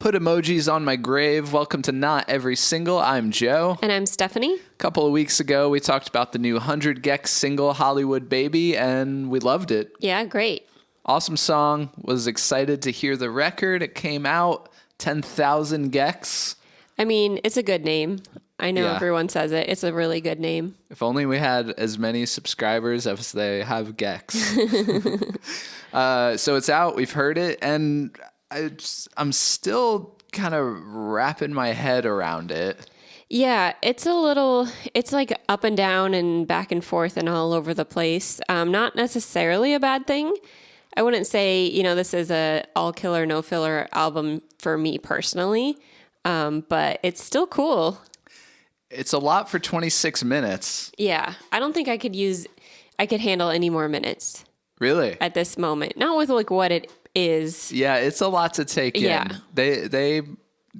Put emojis on my grave. Welcome to Not Every Single. I'm Joe. And I'm Stephanie. A couple of weeks ago, we talked about the new 100 gecs single, Hollywood Baby, and we loved it. Yeah, great. Awesome song. Was excited to hear the record. It came out, 10,000 gecs. I mean, it's a good name. I know Yeah. everyone says it. It's a really good name. If only we had as many subscribers as they have gecs. So it's out. We've heard it, and I'm still kind of wrapping my head around it. Yeah, it's like up and down and back and forth and all over the place. Not necessarily a bad thing. I wouldn't say, this is a all killer, no filler album for me personally. But it's still cool. It's a lot for 26 minutes. Yeah, I don't think I could handle any more minutes. Really? At this moment. Not with like what it is. Yeah, it's a lot to take Yeah. in. They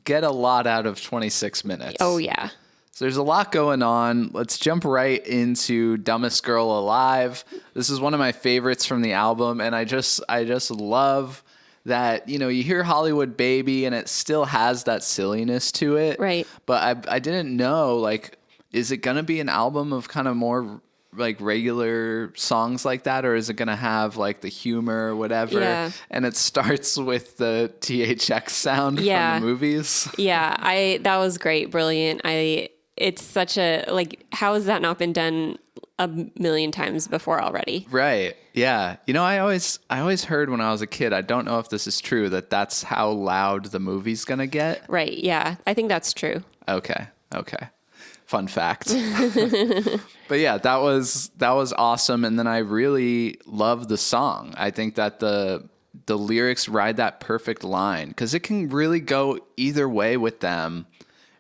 get a lot out of 26 minutes. Oh, yeah. So there's a lot going on. Let's jump right into Dumbest Girl Alive. This is one of my favorites from the album, and I just love that, you hear Hollywood Baby and it still has that silliness to it. Right. But I didn't know, like, is it going to be an album of kind of more like regular songs like that, or is it going to have like the humor or whatever? Yeah. And it starts with the THX sound Yeah. from the movies. Yeah, that was great, brilliant. It's such a, like, how has that not been done a million times before already? Right. Yeah. I always heard when I was a kid, I don't know if this is true, that's how loud the movie's going to get. Right. Yeah, I think that's true. Okay. Fun fact. But yeah, that was awesome. And then I really love the song. I think that the lyrics ride that perfect line because it can really go either way with them.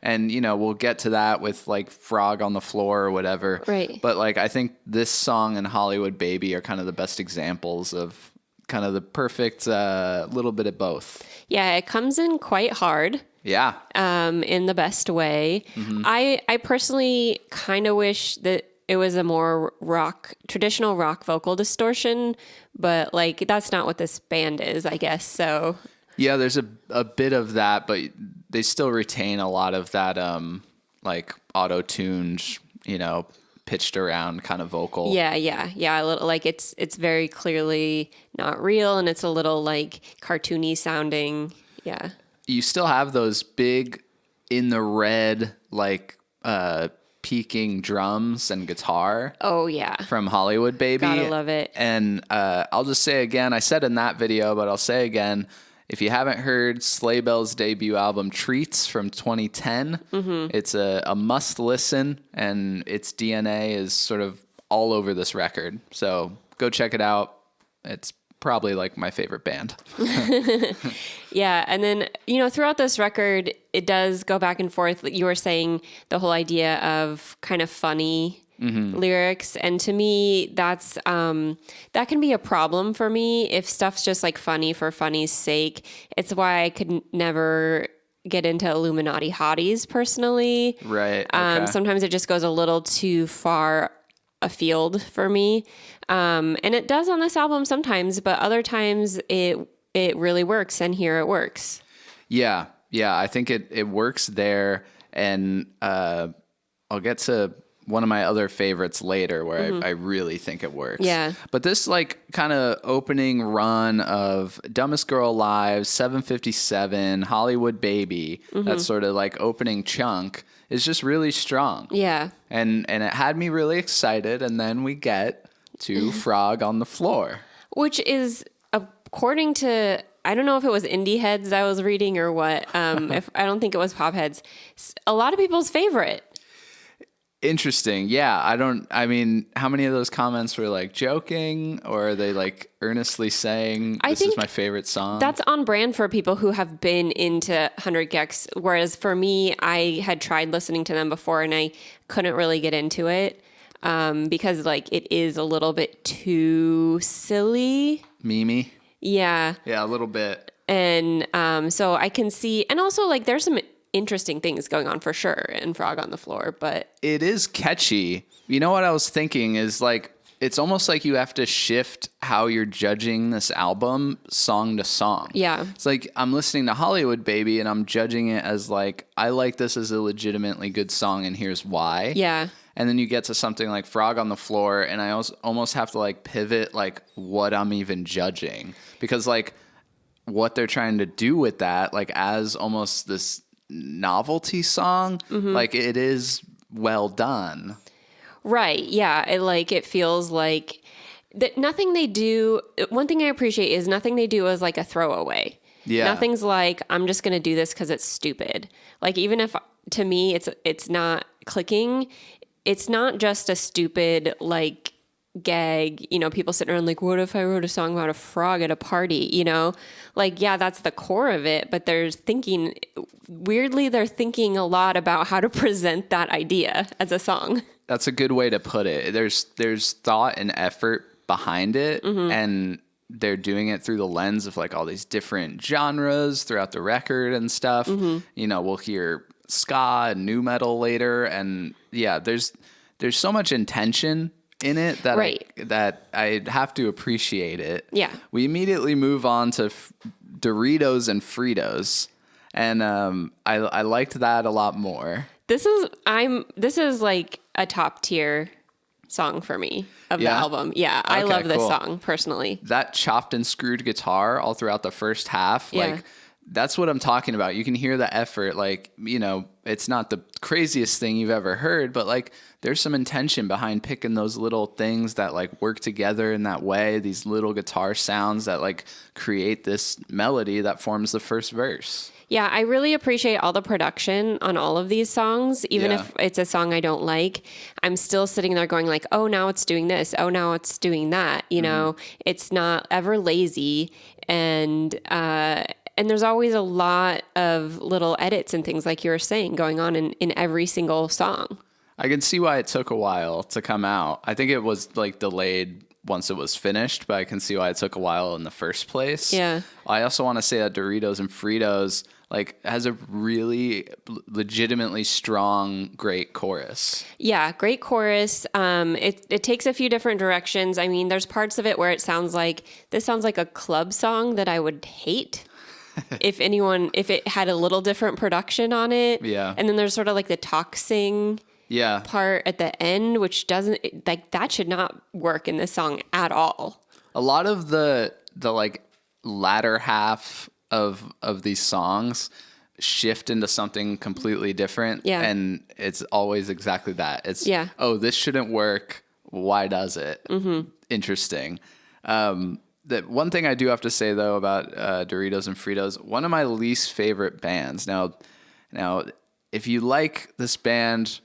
And, we'll get to that with like Frog on the Floor or whatever. Right. But like, I think this song and Hollywood Baby are kind of the best examples of kind of the perfect little bit of both. Yeah, it comes in quite hard. Yeah. In the best way. Mm-hmm. I personally kind of wish that it was a more traditional rock vocal distortion, but like that's not what this band is, I guess. So yeah, there's a bit of that, but they still retain a lot of that like auto-tuned, pitched around kind of vocal. Yeah. A little like it's very clearly not real, and it's a little like cartoony sounding. Yeah. You still have those big in the red, like peaking drums and guitar. Oh, yeah. From Hollywood Baby. Gotta love it. And I'll just say again, I said in that video, but I'll say again, if you haven't heard Sleigh Bell's debut album, Treats, from 2010, it's a must listen, and its DNA is sort of all over this record. So go check it out. It's probably like my favorite band. Yeah. And then, throughout this record, it does go back and forth. You were saying the whole idea of kind of funny lyrics. And to me, that can be a problem for me if stuff's just like funny for funny's sake. It's why I could never get into Illuminati hotties personally. Right. Okay. Sometimes it just goes a little too far afield for me. And it does on this album sometimes, but other times it really works, and here it works. Yeah. I think it works there, and I'll get to one of my other favorites later where I really think it works. Yeah. But this like kind of opening run of Dumbest Girl Alive, 757, Hollywood Baby, that sort of like opening chunk is just really strong. Yeah. And it had me really excited, and then we get to Frog on the Floor. Which is, according to, I don't know if it was Indie Heads I was reading or what, if I don't think it was Pop Heads, a lot of people's favorite. Interesting. Yeah. How many of those comments were like joking, or are they like earnestly saying this is my favorite song? That's on brand for people who have been into 100 gecs. Whereas for me, I had tried listening to them before and I couldn't really get into it. Because like it is a little bit too silly. Mimi. Yeah. Yeah, a little bit. And so I can see, and also like there's some interesting things going on for sure in Frog on the Floor, but it is catchy. You know what I was thinking is like it's almost like you have to shift how you're judging this album song to song. Yeah. It's like I'm listening to Hollywood Baby and I'm judging it as like, I like this as a legitimately good song and here's why. Yeah. And then you get to something like Frog on the Floor and I almost have to like pivot like what I'm even judging. Because like what they're trying to do with that, like as almost this novelty song, like it is well done. Right. Yeah. It feels like that nothing they do. One thing I appreciate is nothing they do is like a throwaway. Yeah. Nothing's like, I'm just going to do this because it's stupid. Like, even if to me it's not clicking, it's not just a stupid like gag, people sitting around like, what if I wrote a song about a frog at a party, like, yeah, that's the core of it, but they're thinking a lot about how to present that idea as a song. That's a good way to put it. There's thought and effort behind it, and they're doing it through the lens of like all these different genres throughout the record and stuff. We'll hear ska and nu metal later, and yeah, there's so much intention in it that I have to appreciate it. Yeah. We immediately move on to Doritos and Fritos, and I liked that a lot more. This is like a top tier song for me of the album. Yeah, I love this song personally. That chopped and screwed guitar all throughout the first half, like that's what I'm talking about. You can hear the effort, like, it's not the craziest thing you've ever heard, but like there's some intention behind picking those little things that like work together in that way, these little guitar sounds that like create this melody that forms the first verse. Yeah, I really appreciate all the production on all of these songs. Even if it's a song I don't like, I'm still sitting there going like, oh, now it's doing this. Oh, now it's doing that. It's not ever lazy. And there's always a lot of little edits and things like you were saying going on in every single song. I can see why it took a while to come out. I think it was like delayed once it was finished, but I can see why it took a while in the first place. Yeah. I also want to say that Doritos and Fritos like has a really legitimately strong, great chorus. Yeah, great chorus. It takes a few different directions. I mean, there's parts of it where this sounds like a club song that I would hate. if it had a little different production on it. Yeah. And then there's sort of like the talk sing part at the end, which doesn't, like, that should not work in this song at all. A lot of the like latter half of these songs shift into something completely different. Yeah. And it's always exactly that. It's, oh, this shouldn't work. Why does it? Mm-hmm. Interesting. That one thing I do have to say though about Doritos and Fritos, one of my least favorite bands. Now, if you like this band,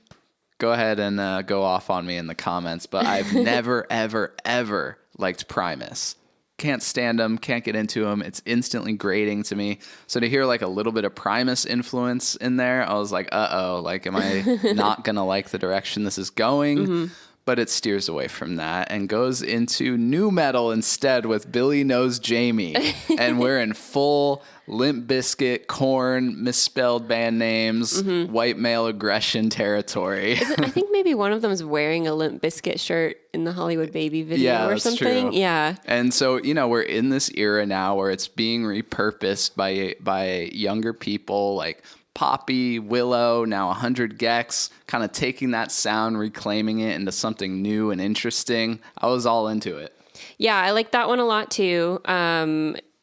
go ahead and go off on me in the comments. But I've never, ever, ever liked Primus. Can't stand them. Can't get into them. It's instantly grating to me. So to hear like a little bit of Primus influence in there, I was like, like, am I not gonna like the direction this is going? Mm-hmm. But it steers away from that and goes into nu metal instead with Billy Knows Jamie. And we're in full Limp Bizkit, Korn, misspelled band names, white male aggression territory. I think maybe one of them is wearing a Limp Bizkit shirt in the Hollywood Baby video or something. True. Yeah. And so, we're in this era now where it's being repurposed by younger people like Poppy, Willow, now 100 gecs, kind of taking that sound, reclaiming it into something new and interesting. I was all into it. Yeah, I like that one a lot too.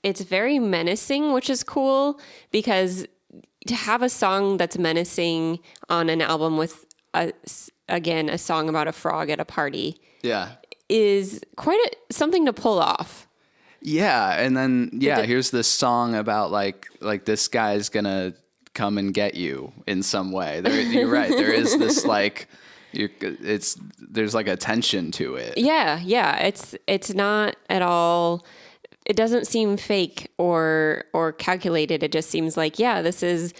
It's very menacing, which is cool because to have a song that's menacing on an album with, a song about a frog at a party is quite something to pull off. Yeah, and then, here's this song about like this guy's going to come and get you in some way. You're right. There is this like, there's like a tension to it. Yeah. It's not at all. It doesn't seem fake or calculated. It just seems like, this is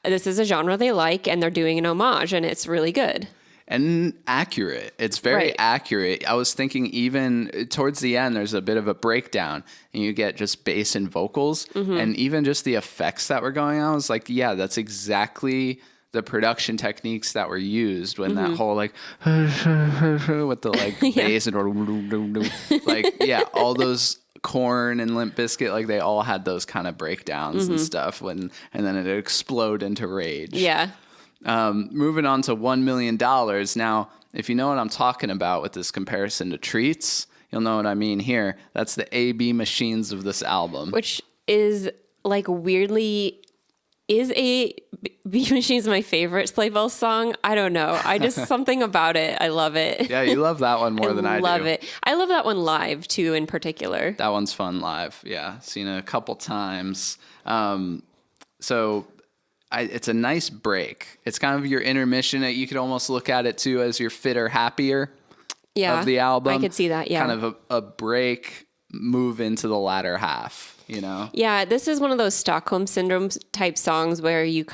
a genre they like and they're doing an homage and it's really good. And accurate. It's very accurate. I was thinking even towards the end, there's a bit of a breakdown and you get just bass and vocals and even just the effects that were going on. I was like, that's exactly the production techniques that were used when that whole like with the like bass and like all those Corn and Limp Bizkit, like they all had those kind of breakdowns and stuff and then it explode into rage. Yeah. Moving on to $1 million. Now, if you know what I'm talking about with this comparison to Treats, you'll know what I mean here. That's the A-B machines of this album. Which is like weirdly, is A-B Machines my favorite Sleigh Bells song? I don't know. I just, something about it. I love it. Yeah, you love that one more than I do. I love it. I love that one live too in particular. That one's fun live. Yeah, seen it a couple times. So it's a nice break. It's kind of your intermission. You could almost look at it too as your fitter, happier of the album. I could see that, yeah. Kind of a break, move into the latter half, you know? Yeah, this is one of those Stockholm Syndrome type songs where you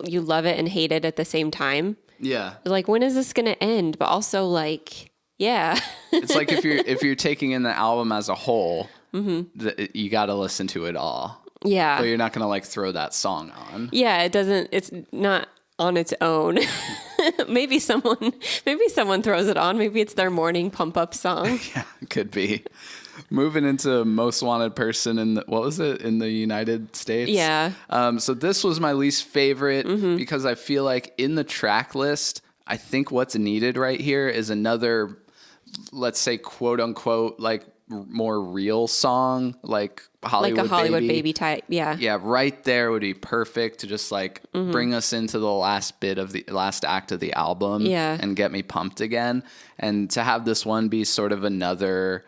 you love it and hate it at the same time. Yeah. Like, when is this going to end? But also like, yeah. It's like if you're taking in the album as a whole, you got to listen to it all. Yeah. So you're not going to like throw that song on. Yeah, it's not on its own. maybe someone throws it on. Maybe it's their morning pump up song. Yeah, could be. Moving into Most Wanted Person in the United States? Yeah. So this was my least favorite because I feel like in the track list, I think what's needed right here is another, let's say, quote unquote, like more real song, like Hollywood like a Hollywood baby type. Yeah. Yeah, right there would be perfect to just like bring us into the last bit of the last act of the album and get me pumped again. And to have this one be sort of another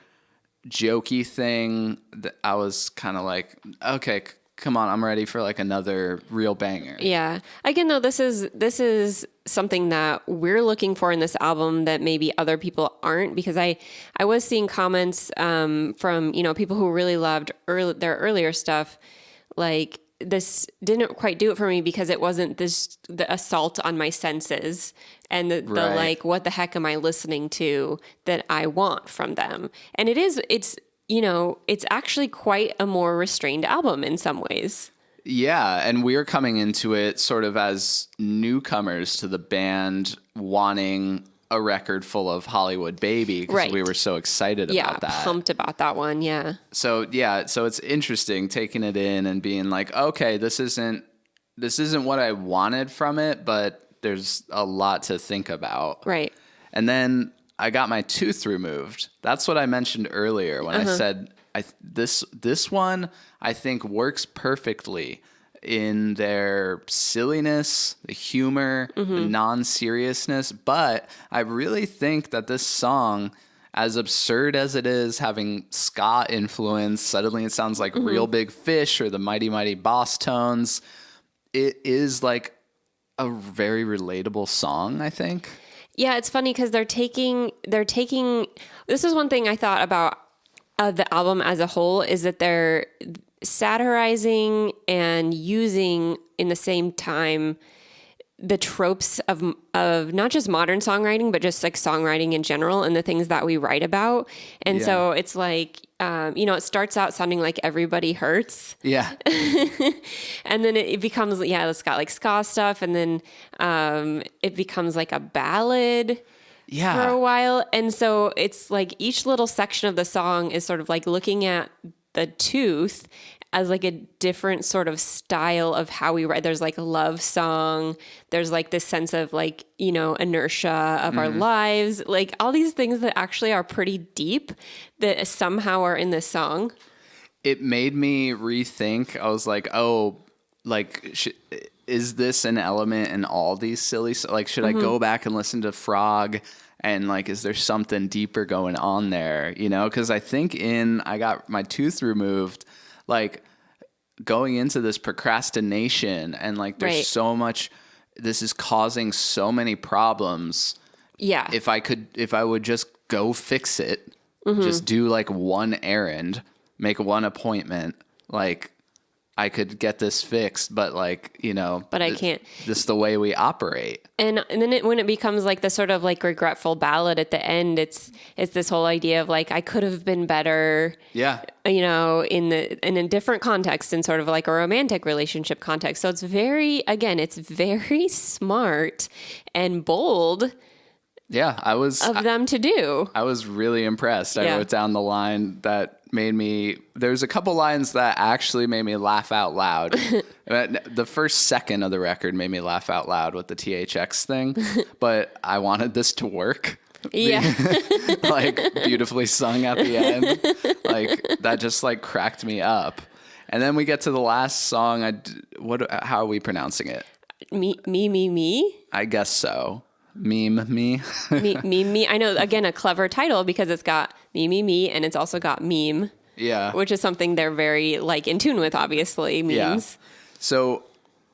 jokey thing, that I was kind of like, okay, come on, I'm ready for like another real banger. Yeah. Again, though, this is something that we're looking for in this album that maybe other people aren't, because I was seeing comments from, people who really loved their earlier stuff, like, this didn't quite do it for me because it wasn't the assault on my senses and the like, what the heck am I listening to that I want from them? And it's actually quite a more restrained album in some ways. Yeah, and we're coming into it sort of as newcomers to the band, wanting a record full of Hollywood Baby because we were so excited about that. Yeah, pumped about that one, yeah. So it's interesting taking it in and being like, okay, this isn't what I wanted from it, but there's a lot to think about. Right. And then I got my tooth removed. That's what I mentioned earlier when I said this one I think works perfectly in their silliness, the humor, the non-seriousness. But I really think that this song, as absurd as it is, having ska influence, suddenly it sounds like Real Big Fish or the Mighty Mighty Boss Tones. It is like a very relatable song, I think. Yeah, it's funny because they're taking, this is one thing I thought about the album as a whole, is that they're satirizing and using in the same time the tropes of not just modern songwriting, but just like songwriting in general and the things that we write about. And so it's like, it starts out sounding like Everybody Hurts. Yeah. And then it becomes, it's got like ska stuff. And then it becomes like a ballad for a while. And so it's like each little section of the song is sort of like looking at the tooth as like a different sort of style of how we write. There's like a love song. There's like this sense of like, inertia of our lives, like all these things that actually are pretty deep that somehow are in this song. It made me rethink. I was like, is this an element in all these silly, like, should I go back and listen to Frog? And like, is there something deeper going on there? Because I think I got my tooth removed, like going into this procrastination and like there's so much, this is causing so many problems. Yeah. If I would just go fix it, just do like one errand, make one appointment, like I could get this fixed, but like, but I can't. This is the way we operate. And then when it becomes like the sort of like regretful ballad at the end, it's this whole idea of like, I could have been better. Yeah. in a different context, in sort of like a romantic relationship context. So it's very smart and bold Yeah, of them to do. I was really impressed. I Yeah. wrote down the line that made me, there's a couple lines that actually made me laugh out loud. The first second of the record made me laugh out loud with the THX thing, but I wanted this to work. Yeah. Like beautifully sung at the end. Like that just like cracked me up. And then we get to the last song. How are we pronouncing it? Me. I guess so. Meme me. Me. I know, again, a clever title because it's got me, and it's also got meme. Yeah. Which is something they're very like in tune with, obviously, memes. Yeah. So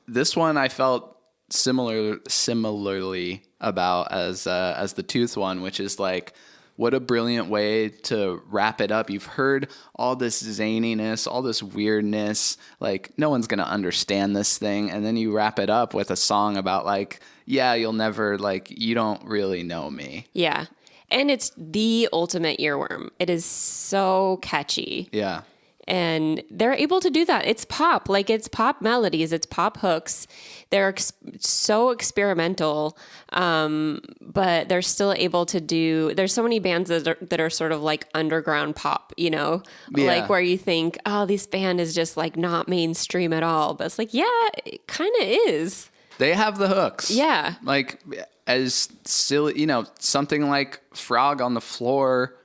this one I felt similarly about as the Tooth one, which is like, what a brilliant way to wrap it up. You've heard all this zaniness, all this weirdness, like no one's going to understand this thing. And then you wrap it up with a song about like, yeah, you'll never, like, you don't really know me. Yeah. And it's the ultimate earworm. It is so catchy. Yeah. And they're able to do that. It's pop. Like, it's pop melodies. It's pop hooks. They're so experimental, but they're still able to do... There's so many bands that are sort of like underground pop, Yeah. Like where you think, oh, this band is just like not mainstream at all. But it's like, yeah, it kind of is. They have the hooks. Yeah. Like, as silly, something like Frog on the Floor,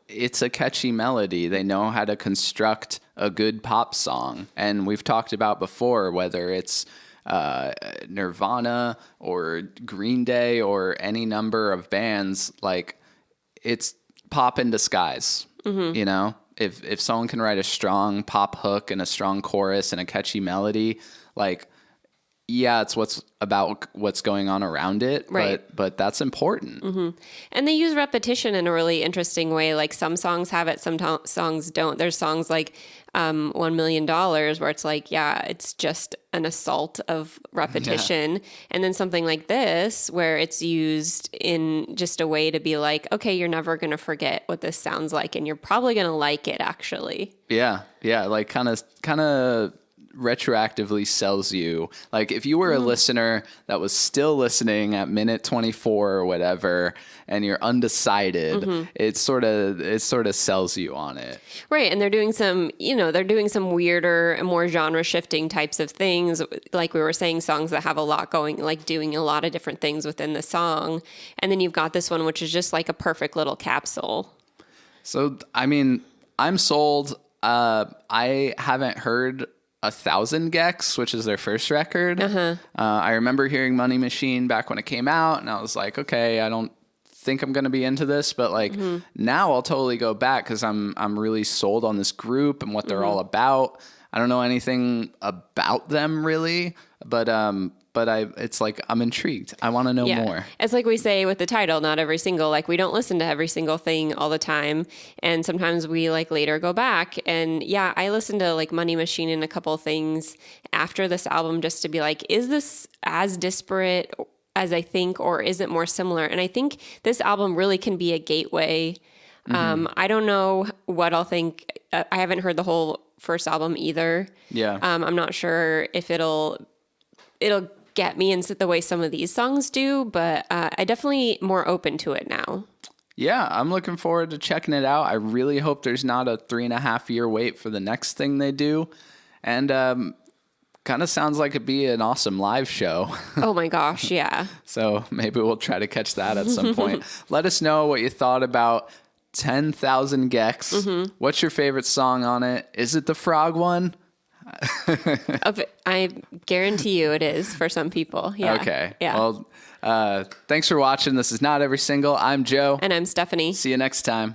it's a catchy melody. They know how to construct a good pop song. And we've talked about before, whether it's Nirvana or Green Day or any number of bands, like, it's pop in disguise, If someone can write a strong pop hook and a strong chorus and a catchy melody, like, yeah, it's what's going on around it, right. but that's important. Mm-hmm. And they use repetition in a really interesting way. Like some songs have it, some songs don't. There's songs like $1 Million where it's like, yeah, it's just an assault of repetition. Yeah. And then something like this where it's used in just a way to be like, okay, you're never going to forget what this sounds like, and you're probably going to like it, actually. Yeah, like kind of retroactively sells you. Like if you were a listener that was still listening at minute 24 or whatever, and you're undecided, it sort of sells you on it. Right. And they're doing some weirder and more genre shifting types of things. Like we were saying, songs that have a lot going, like doing a lot of different things within the song. And then you've got this one, which is just like a perfect little capsule. So, I mean, I'm sold. I haven't heard 1,000 gecs, which is their first record. I remember hearing Money Machine back when it came out, and I was like, okay, I don't think I'm going to be into this, but like now I'll totally go back because I'm really sold on this group and what they're all about. I don't know anything about them really, but it's like I'm intrigued. I want to know more. It's like we say with the title, not every single. Like we don't listen to every single thing all the time, and sometimes we like later go back. And yeah, I listened to like Money Machine and a couple things after this album just to be like, is this as disparate as I think, or is it more similar? And I think this album really can be a gateway. I don't know what I'll think. I haven't heard the whole first album either. Yeah. I'm not sure if it'll get me into the way some of these songs do, but I definitely more open to it now. Yeah, I'm looking forward to checking it out. I really hope there's not a 3.5 year wait for the next thing they do. And kind of sounds like it'd be an awesome live show. Oh my gosh, yeah. So maybe we'll try to catch that at some point. Let us know what you thought about 10,000 gecs. What's your favorite song on it? Is it the Frog one? I guarantee you it is for some people. Yeah. Okay. Yeah. Well, thanks for watching. This is Not Every Single. I'm Joe. And I'm Stephanie. See you next time.